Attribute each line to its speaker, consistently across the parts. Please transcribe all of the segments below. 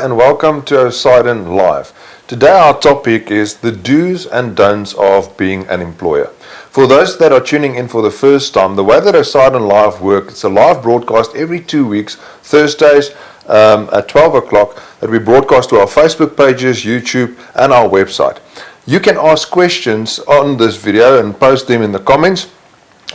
Speaker 1: and welcome to Poseidon Live. Today our topic is the do's and don'ts of being an employer. For those that are tuning in for the first time, the way that Poseidon Live works, it's a live broadcast every 2 weeks, Thursdays at 12 o'clock, that we broadcast to our Facebook pages, YouTube and our website. You can ask questions on this video and post them in the comments,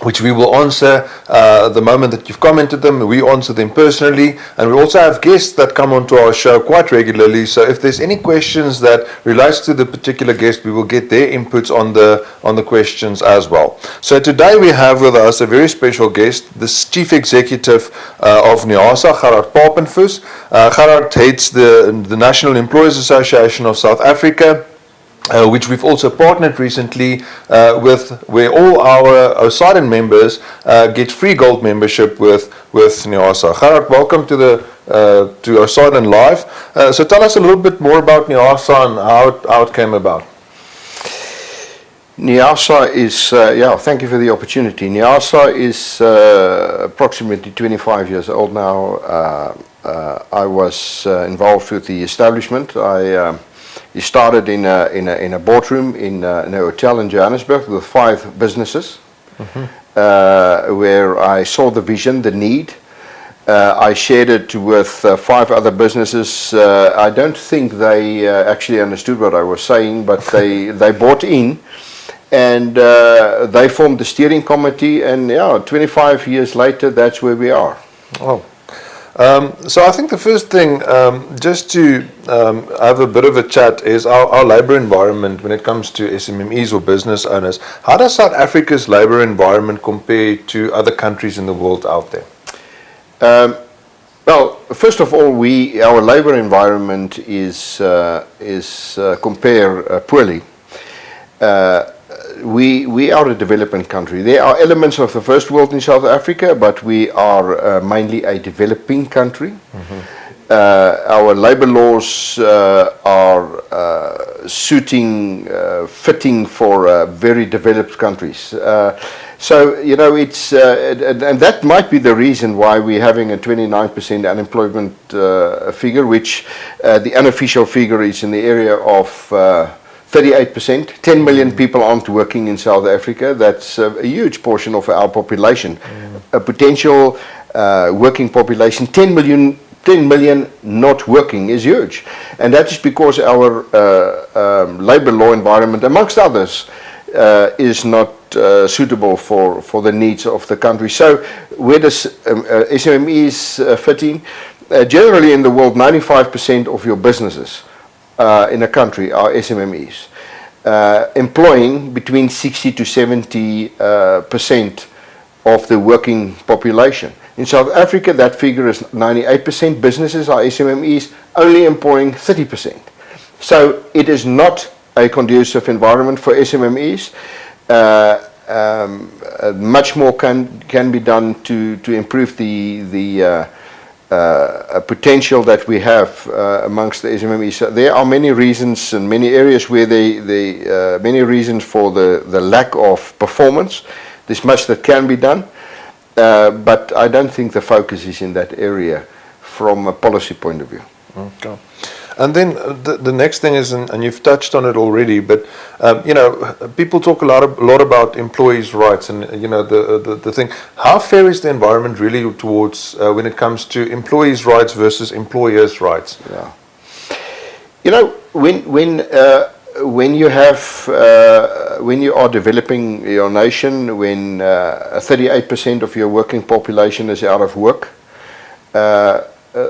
Speaker 1: which we will answer the moment that you've commented them. We answer them personally, and we also have guests that come onto our show quite regularly. So if there's any questions that relates to the particular guest, we will get their inputs on the questions as well. So today we have with us a very special guest, the Chief Executive of NIASA, Gerard Papenfuss. Gerard heads the National Employers Association of South Africa, which we've also partnered recently with, where all our Poseidon members get free gold membership with NIASA. Gerard, welcome to Poseidon Live. So tell us a little bit more about NIASA and how it came about.
Speaker 2: NIASA is, thank you for the opportunity. NIASA is approximately 25 years old now. I was involved with the establishment. He started in a boardroom in a hotel in Johannesburg with 5 businesses, where I saw the vision, the need. I shared it with 5 other businesses. I don't think they actually understood what I was saying, but they bought in, and they formed the steering committee, and 25 years later, that's where we are.
Speaker 1: Oh. So I think the first thing, just to have a bit of a chat, is our labour environment when it comes to SMMEs or business owners. How does South Africa's labour environment compare to other countries in the world out there?
Speaker 2: Well, first of all, our labour environment is compare poorly. We are a developing country. There are elements of the first world in South Africa, but we are mainly a developing country. Our labor laws are fitting for very developed countries. So, it's, and that might be the reason why we're having a 29% unemployment figure, which the unofficial figure is in the area of 38%. 10 million people aren't working in South Africa. That's a huge portion of our population. A potential working population, 10 million not working is huge. And that is because our labor law environment, amongst others, is not suitable for the needs of the country. So where does SMMEs fit in? Generally in the world, 95% of your businesses in a country are SMMEs, employing between 60 to 70% of the working population. In South Africa, that figure is 98%. Businesses are SMMEs, only employing 30%. So it is not a conducive environment for SMMEs. Much more can be done to improve the potential that we have amongst the SMMEs. There are many reasons and many areas where many reasons for the lack of performance. There's much that can be done, but I don't think the focus is in that area from a policy point of view.
Speaker 1: Okay. And then the next thing is, and you've touched on it already, but people talk a lot about employees' rights, and the thing. How fair is the environment really towards when it comes to employees' rights versus employers' rights?
Speaker 2: Yeah. When you are developing your nation, when 38% of your working population is out of work.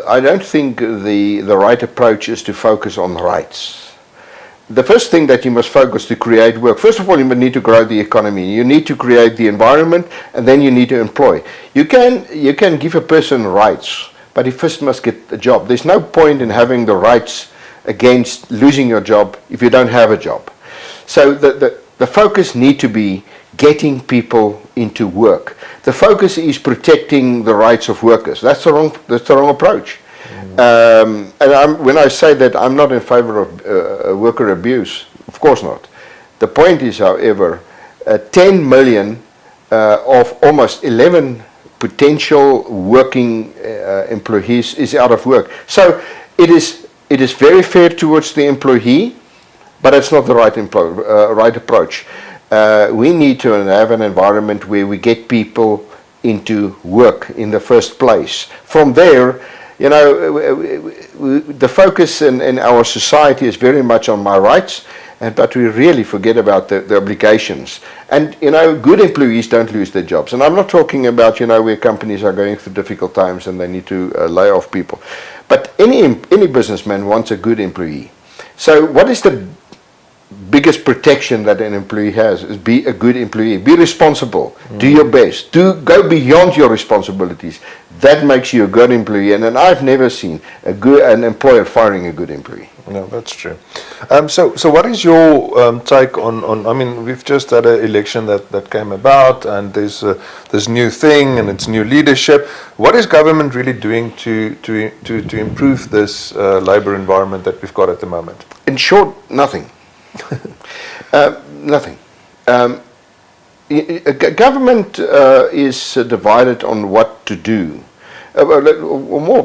Speaker 2: I don't think the right approach is to focus on rights. The first thing that you must focus to create work, first of all, you need to grow the economy. You need to create the environment, and then you need to employ. You can give a person rights, but he first must get a job. There's no point in having the rights against losing your job if you don't have a job. So the focus need to be getting people into work. The focus is protecting the rights of workers. That's the wrong approach. And when I say that, I'm not in favor of worker abuse. Of course not. The point is, however, 10 million of almost 11 potential working employees is out of work. So it is It is very fair towards the employee, but it's not the right approach. We need to have an environment where we get people into work in the first place. From there, you know, the focus in our society is very much on my rights, but we really forget about the obligations. And, you know, good employees don't lose their jobs. And I'm not talking about, you know, where companies are going through difficult times and they need to lay off people. But any businessman wants a good employee. So what is the biggest protection that an employee has is be a good employee. Be responsible. Do your best. Go beyond your responsibilities. That makes you a good employee. And I've never seen an employer firing a good employee.
Speaker 1: No, that's true. So what is your take on? I mean, we've just had an election that came about, and there's this new thing, and it's new leadership. What is government really doing to improve this labor environment that we've got at the moment?
Speaker 2: In short, nothing. Nothing. Government is divided on what to do. Or more,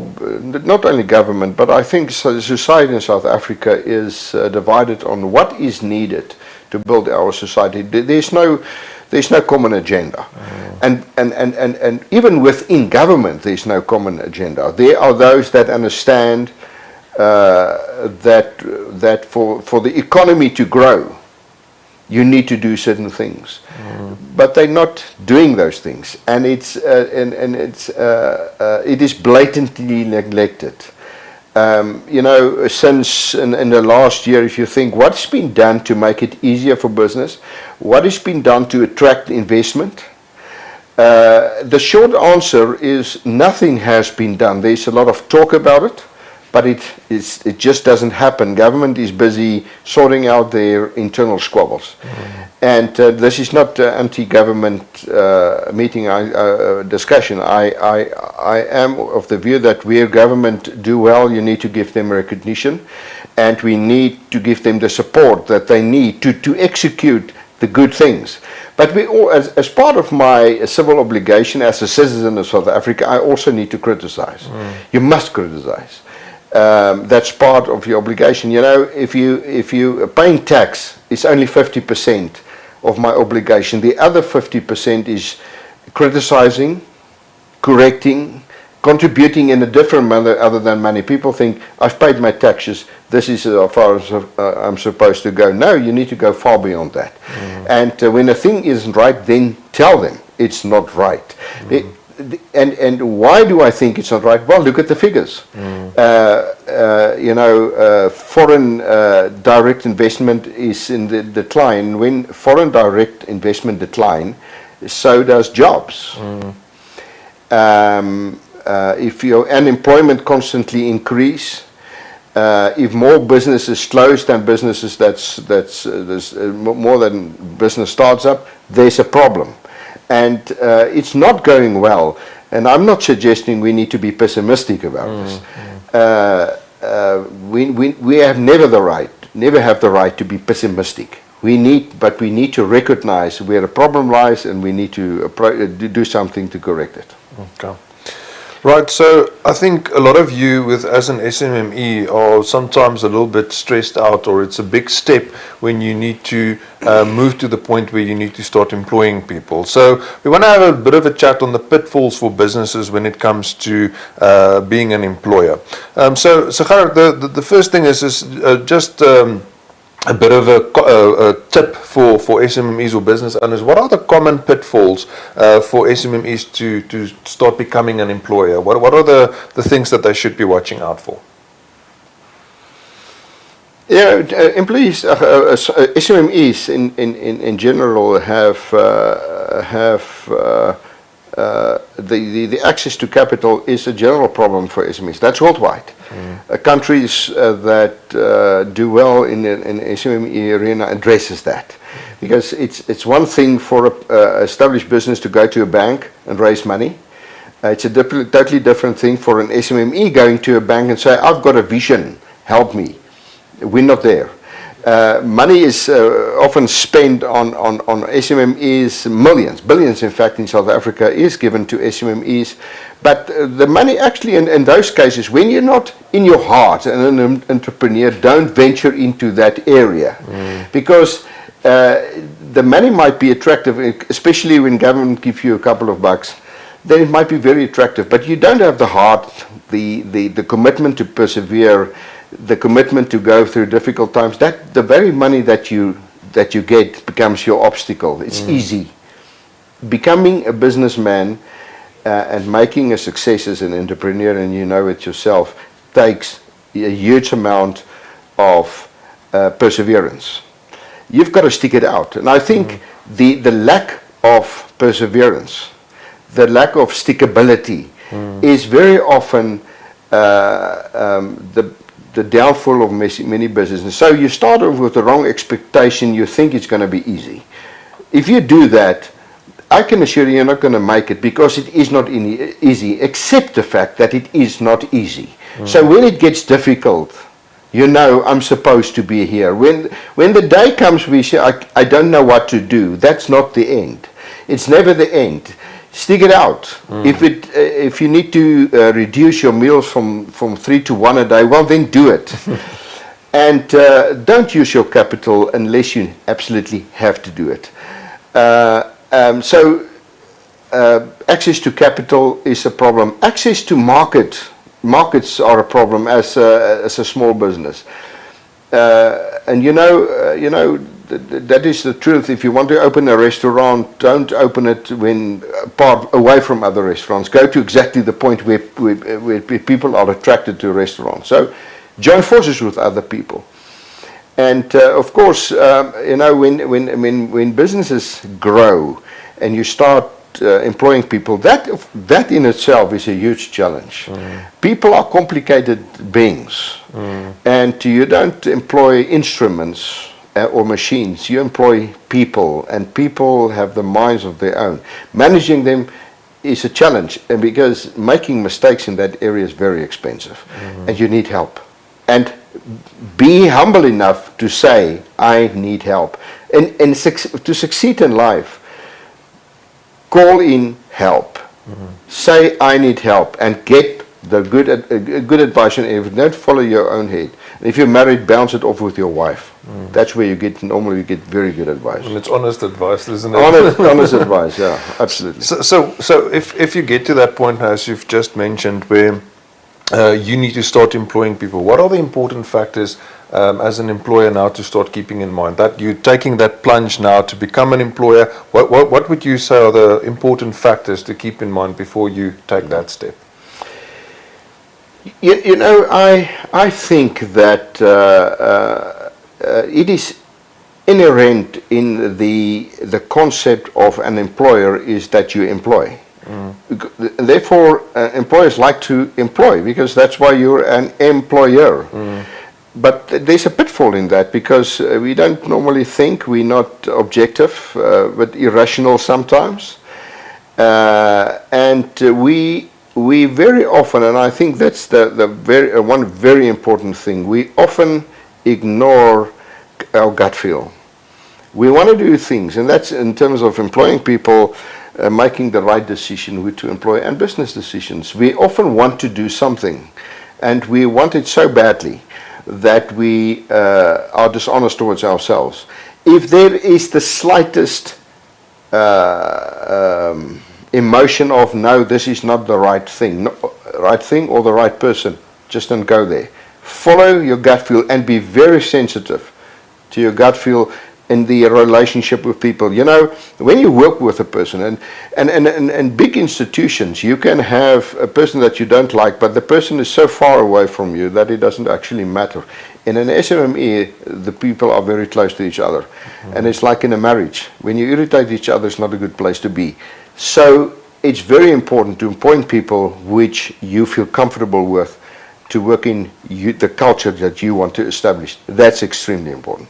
Speaker 2: not only government, but I think society in South Africa is divided on what is needed to build our society. There's no common agenda, and even within government, there's no common agenda. There are those that understand that for the economy to grow, you need to do certain things, but they're not doing those things, and it is blatantly neglected. You know, since in the last year, if you think what's been done to make it easier for business, what has been done to attract investment, the short answer is nothing has been done. There's a lot of talk about it, but it just doesn't happen. Government is busy sorting out their internal squabbles. And this is not anti-government meeting discussion. I am of the view that where government do well, you need to give them recognition, and we need to give them the support that they need to execute the good things. But we all, as part of my civil obligation as a citizen of South Africa, I also need to criticize. You must criticize. That's part of your obligation. You know, if you paying tax, it's only 50% of my obligation. The other 50% is criticizing, correcting, contributing in a different manner other than money. People think, I've paid my taxes, this is as far as I'm supposed to go. No, you need to go far beyond that. And when a thing isn't right, then tell them it's not right. And why do I think it's not right? Well, look at the figures. You know, foreign direct investment is in the decline. When foreign direct investment decline, so does jobs. If your unemployment constantly increase, if more businesses close than businesses there's more than business starts up, there's a problem. And it's not going well. And I'm not suggesting we need to be pessimistic about this. We have never have the right to be pessimistic. We need to recognize where the problem lies, and we need to do something to correct it.
Speaker 1: Okay. Right, so I think a lot of you as an SMME are sometimes a little bit stressed out, or it's a big step when you need to move to the point where you need to start employing people. So we want to have a bit of a chat on the pitfalls for businesses when it comes to being an employer. So Gerhard, the first thing is just a bit of a tip for SMMEs or business owners. What are the common pitfalls for SMMEs to start becoming an employer? What are the things that they should be watching out for?
Speaker 2: Yeah, employees, SMMEs in general have the access to capital is a general problem for SMEs. That's worldwide. Countries that do well in SME arena addresses that, because it's one thing for an established business to go to a bank and raise money. It's a totally different thing for an SMME going to a bank and say, I've got a vision, help me. We're not there. Money is often spent on SMMEs, millions, billions in fact in South Africa is given to SMMEs. But the money actually in those cases, when you're not in your heart an entrepreneur, don't venture into that area. Because the money might be attractive, especially when government gives you a couple of bucks, then it might be very attractive. But you don't have the heart, the commitment to persevere, the commitment to go through difficult times. That the very money that you get becomes your obstacle. It's easy. Becoming a businessman and making a success as an entrepreneur, and you know it yourself, takes a huge amount of perseverance. You've got to stick it out. And I think the lack of perseverance, the lack of stickability is very often the downfall of many businesses. So you start off with the wrong expectation, you think it's going to be easy. If you do that, I can assure you you're not going to make it, because it is not easy, except the fact that it is not easy. So when it gets difficult, you know, I'm supposed to be here. When the day comes we say, I don't know what to do, that's not the end. It's never the end. Stick it out. If you need to reduce your meals from 3 to 1 a day, well then do it. And don't use your capital unless you absolutely have to do it. Access to capital is a problem. Access to markets are a problem as a small business. And you know that is the truth. If you want to open a restaurant, don't open it when away from other restaurants. Go to exactly the point where people are attracted to a restaurant. So join forces with other people. And of course, you know, when businesses grow and you start employing people, that in itself is a huge challenge. People are complicated beings, and you don't employ instruments or machines. You employ people, and people have the minds of their own. Managing them is a challenge, and because making mistakes in that area is very expensive, and you need help. And be humble enough to say, I need help. And to succeed in life, call in help. Say, I need help, and get the good advice. And if you don't follow your own head, if you're married, bounce it off with your wife. That's where normally you get very good advice.
Speaker 1: And it's honest advice, isn't it?
Speaker 2: Honest advice, yeah, absolutely.
Speaker 1: So if you get to that point, as you've just mentioned, where you need to start employing people, what are the important factors as an employer now to start keeping in mind? That you're taking that plunge now to become an employer, what would you say are the important factors to keep in mind before you take that step?
Speaker 2: You know, I think that it is inherent in the concept of an employer is that you employ. Therefore, employers like to employ, because that's why you're an employer. But there's a pitfall in that, because we don't normally think, we're not objective, but irrational sometimes. And we very often, and I think that's one very important thing, we often ignore our gut feel. We want to do things, and that's in terms of employing people, making the right decision who to employ, and business decisions. We often want to do something, and we want it so badly that we are dishonest towards ourselves. If there is the slightest emotion of, no, this is not the right thing or the right person, just don't go there. Follow your gut feel and be very sensitive to your gut feel in the relationship with people. You know, when you work with a person, and big institutions, you can have a person that you don't like, but the person is so far away from you that it doesn't actually matter. In an SMME, the people are very close to each other. And it's like in a marriage. When you irritate each other, it's not a good place to be. So it's very important to appoint people which you feel comfortable with to work in the culture that you want to establish. That's extremely important.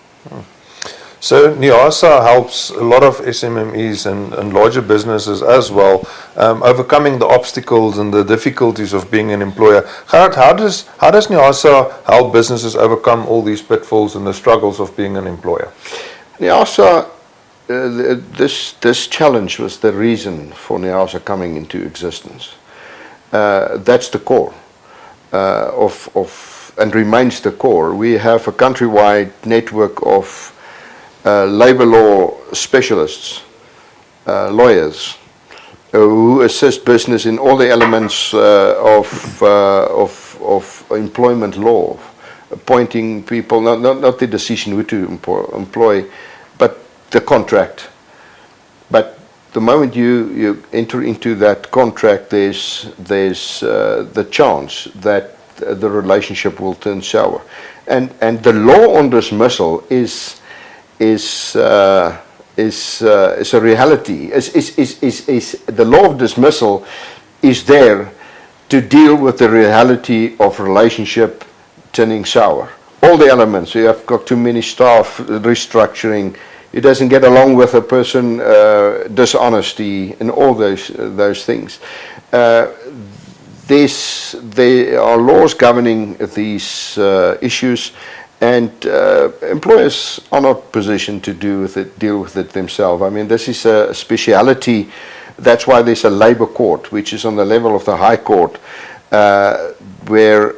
Speaker 1: So NIASA helps a lot of SMMEs and larger businesses as well, overcoming the obstacles and the difficulties of being an employer. Gerhard, how does NIASA help businesses overcome all these pitfalls and the struggles of being an employer?
Speaker 2: NIASA, this challenge was the reason for NIASA coming into existence. That's the core and remains the core. We have a countrywide network of labor law specialists, lawyers, who assist business in all the elements of employment law, appointing people, not the decision who to employ, but the contract. But the moment you enter into that contract, there's the chance that the relationship will turn sour, and the law on dismissal is a reality. The law of dismissal is there to deal with the reality of relationship turning sour. All the elements. You have got too many staff, restructuring. It doesn't get along with a person, dishonesty, and all those things. There are laws governing these issues. And employers are not positioned to deal with it themselves. I mean, this is a speciality. That's why there's a labor court, which is on the level of the High Court, where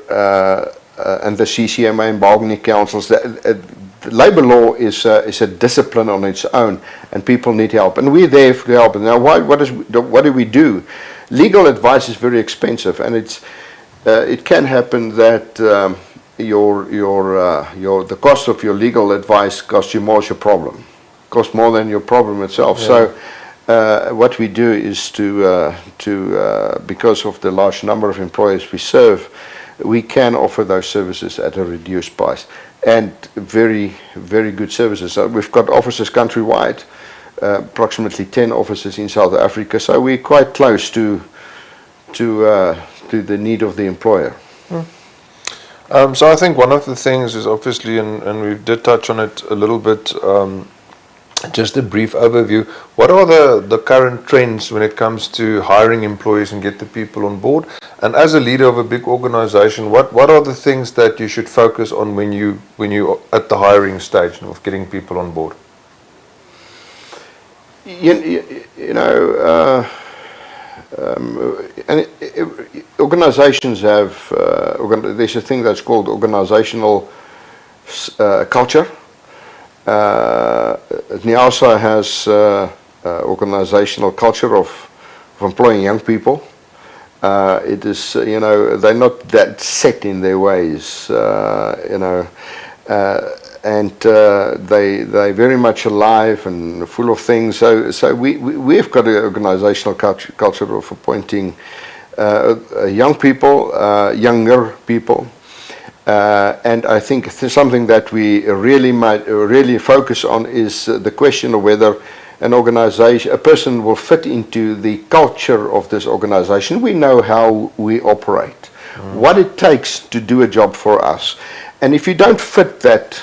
Speaker 2: and the CCMA and bargaining councils. The labor law is a discipline on its own, and people need help, and we're there to help. Now, what do we do? Legal advice is very expensive, and it can happen that. The cost of your legal advice costs you more as your problem, costs more than your problem itself. Yeah. So what we do is to because of the large number of employers we serve, we can offer those services at a reduced price and very, very good services. So we've got offices countrywide, approximately 10 offices in South Africa. So we're quite close to the need of the employer.
Speaker 1: So I think one of the things is obviously, and we did touch on it a little bit, just a brief overview. What are the current trends when it comes to hiring employees and get the people on board? And as a leader of a big organization, what are the things that you should focus on when you at the hiring stage of getting people on board?
Speaker 2: And organizations have, there's a thing that's called organizational culture. NIASA has organizational culture of employing young people. It is, they're not that set in their ways, and they're very much alive and full of things. So we've got an organizational culture of appointing young people, younger people, and I think something that we really focus on is the question of whether a person will fit into the culture of this organization. We know how we operate, what it takes to do a job for us, and if you don't fit that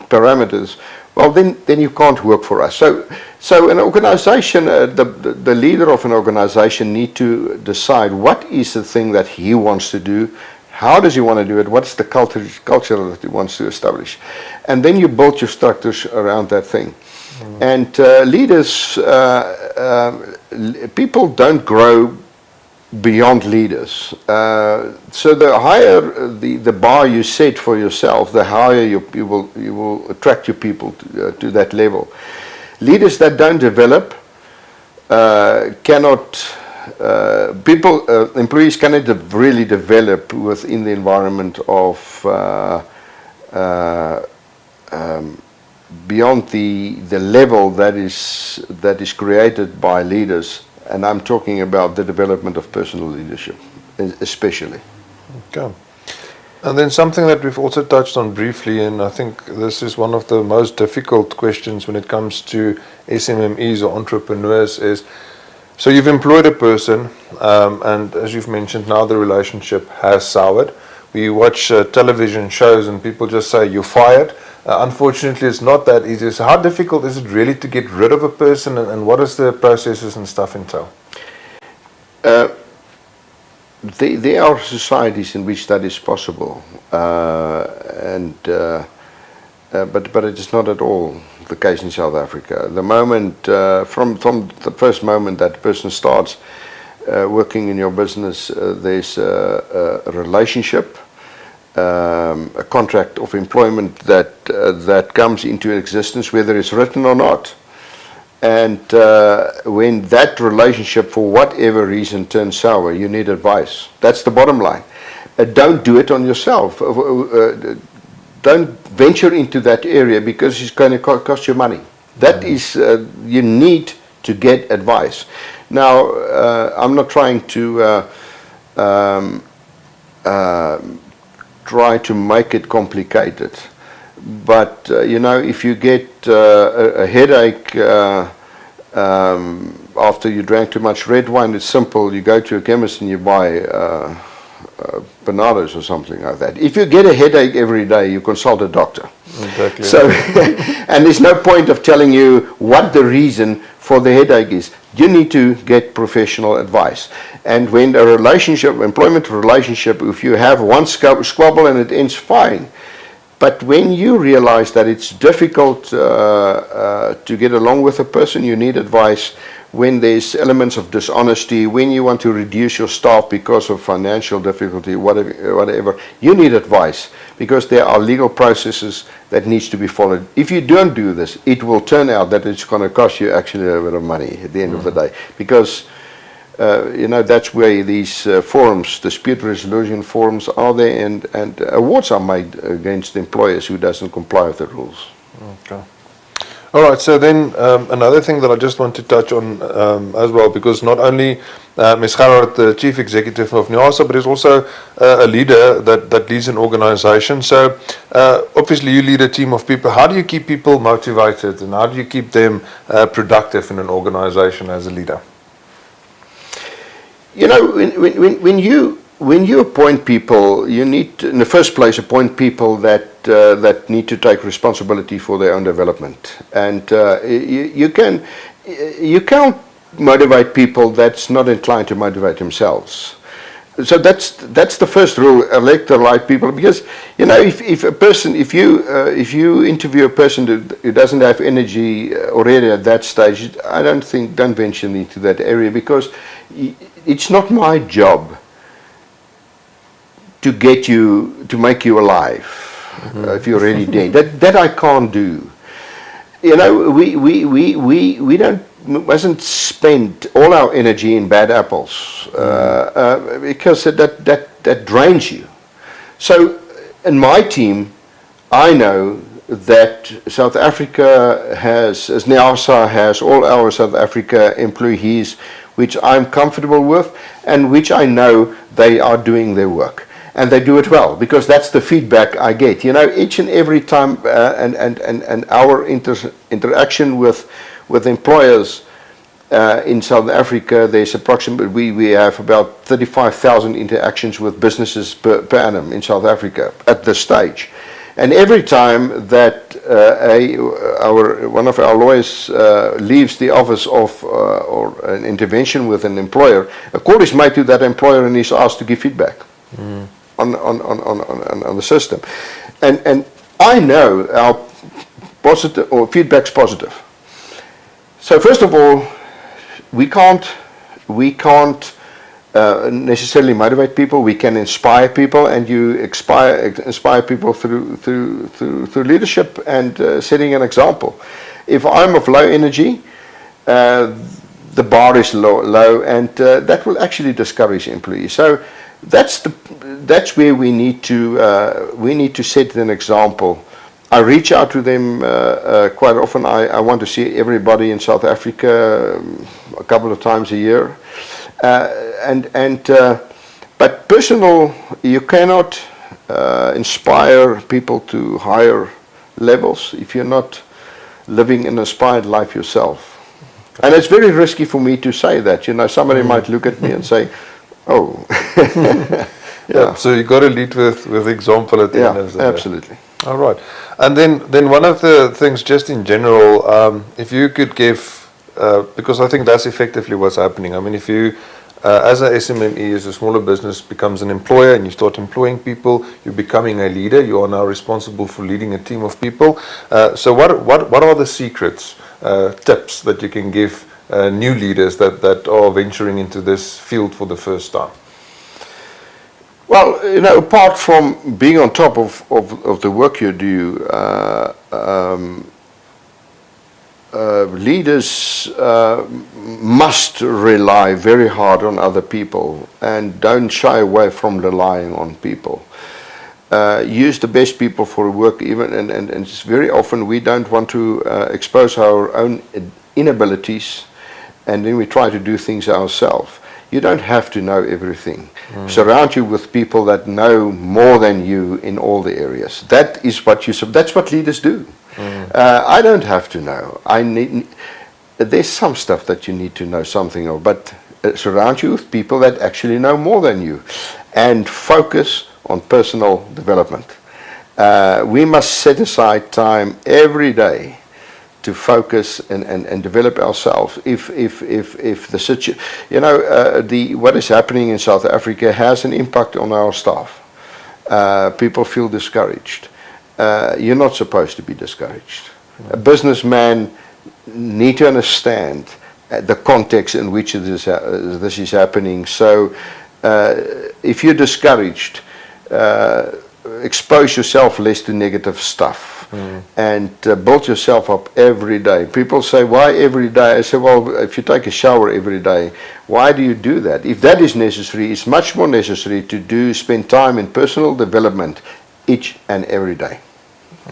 Speaker 2: parameters, well, then you can't work for us. So an organization, the leader of an organization need to decide what is the thing that he wants to do, how does he want to do it, what's the culture that he wants to establish, and then you build your structures around that thing. And leaders, people don't grow beyond leaders. So the higher the bar you set for yourself, the higher you will attract your people to that level. Leaders that don't develop employees cannot really develop within the environment of beyond the level that is created by leaders. And I'm talking about the development of personal leadership, especially.
Speaker 1: Okay. And then something that we've also touched on briefly, and I think this is one of the most difficult questions when it comes to SMMEs or entrepreneurs is, so you've employed a person, and as you've mentioned, now the relationship has soured. We watch television shows and people just say, you're fired. unfortunately, it's not that easy. So how difficult is it really to get rid of a person, and what does the processes and stuff entail?
Speaker 2: There are societies in which that is possible, but it is not at all the case in South Africa. The moment, from the first moment that a person starts working in your business, there's a relationship, a contract of employment that comes into existence, whether it's written or not. And when that relationship, for whatever reason, turns sour, you need advice. That's the bottom line. Don't do it on yourself. Don't venture into that area because it's going to cost you money. That is, you need to get advice. Now, I'm not trying to try to make it complicated. But, if you get a headache after you drank too much red wine, it's simple. You go to a chemist and you buy Bananas or something like that. If you get a headache every day, you consult a doctor.
Speaker 1: Exactly.
Speaker 2: So, and there's no point of telling you what the reason for the headache is. You need to get professional advice. And when a relationship, employment relationship, if you have one squabble and it ends fine, but when you realize that it's difficult to get along with a person, you need advice. When there's elements of dishonesty, when you want to reduce your staff because of financial difficulty, whatever, you need advice because there are legal processes that needs to be followed. If you don't do this, it will turn out that it's going to cost you actually a bit of money at the end of the day because that's where these forums, dispute resolution forums are there, and awards are made against employers who doesn't comply with the rules.
Speaker 1: Okay. All right, so then another thing that I just want to touch on as well, because not only Ms. Gerhard, the Chief Executive of NIASA, but is also a leader that leads an organization. So obviously you lead a team of people. How do you keep people motivated and how do you keep them productive in an organization as a leader? When you appoint people, you need to, in the first place, appoint people that need to take responsibility for their own development. And you can't motivate people that's not inclined to motivate themselves. So that's the first rule: elect the right people. Because if you interview a person who doesn't have energy already at that stage, don't venture into that area because it's not my job to make you alive if you're already dead. That I can't do. We mustn't spend all our energy in bad apples because that drains you. So in my team, I know that South Africa has, as NIASA has, all our South Africa employees, which I'm comfortable with and which I know they are doing their work. And they do it well because that's the feedback I get. Each and every time, and our interaction with employers in South Africa, there's approximately we have about 35,000 interactions with businesses per annum in South Africa at this stage. And every time that one of our lawyers leaves the office of or an intervention with an employer, a call is made to that employer and he's asked to give feedback. On the system, and I know our positive or feedback's positive. So first of all, we can't necessarily motivate people. We can inspire people, and you inspire people through leadership and setting an example. If I'm of low energy, the bar is low, and that will actually discourage employees. So that's where we need to set an example. I reach out to them quite often. I want to see everybody in South Africa a couple of times a year, but personal, you cannot inspire people to higher levels if you're not living an inspired life yourself. And it's very risky for me to say that. Somebody might look at me and say, "Oh." Yeah. So you got to lead with example at the end of the day.
Speaker 2: Absolutely.
Speaker 1: All right. And then one of the things, just in general, if you could give, because I think that's effectively what's happening. I mean, if you, as a SMME, as a smaller business, becomes an employer and you start employing people, you're becoming a leader. You are now responsible for leading a team of people. So what are the secrets, tips that you can give new leaders that are venturing into this field for the first time?
Speaker 2: Well, apart from being on top of the work you do, leaders must rely very hard on other people and don't shy away from relying on people. Use the best people for work, even and it's very often we don't want to expose our own inabilities, and then we try to do things ourselves. You don't have to know everything. Surround you with people that know more than you in all the areas. That's what leaders do. I don't have to know. There's some stuff that you need to know something of, but surround you with people that actually know more than you, and focus on personal development. We must set aside time every day to focus and develop ourselves. If the situation, what is happening in South Africa has an impact on our staff. People feel discouraged. You're not supposed to be discouraged. A businessman need to understand the context in which this is happening. So if you're discouraged, expose yourself less to negative stuff. And build yourself up every day. People say, why every day? I say, well, if you take a shower every day, why do you do that? If that is necessary, it's much more necessary to spend time in personal development each and every day.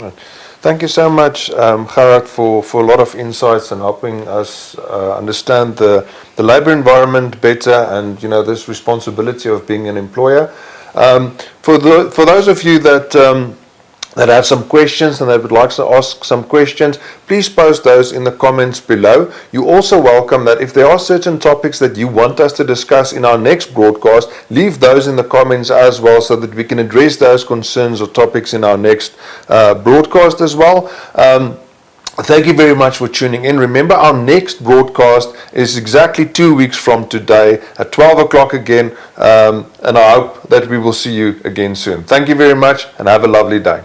Speaker 1: Right. Thank you so much, Gerard, for a lot of insights and helping us understand the labor environment better, and this responsibility of being an employer. For those of you that have some questions and that would like to ask some questions, please post those in the comments below. You're also welcome that if there are certain topics that you want us to discuss in our next broadcast, leave those in the comments as well, so that we can address those concerns or topics in our next broadcast as well. Thank you very much for tuning in. Remember, our next broadcast is exactly 2 weeks from today at 12 o'clock again, and I hope that we will see you again soon. Thank you very much and have a lovely day.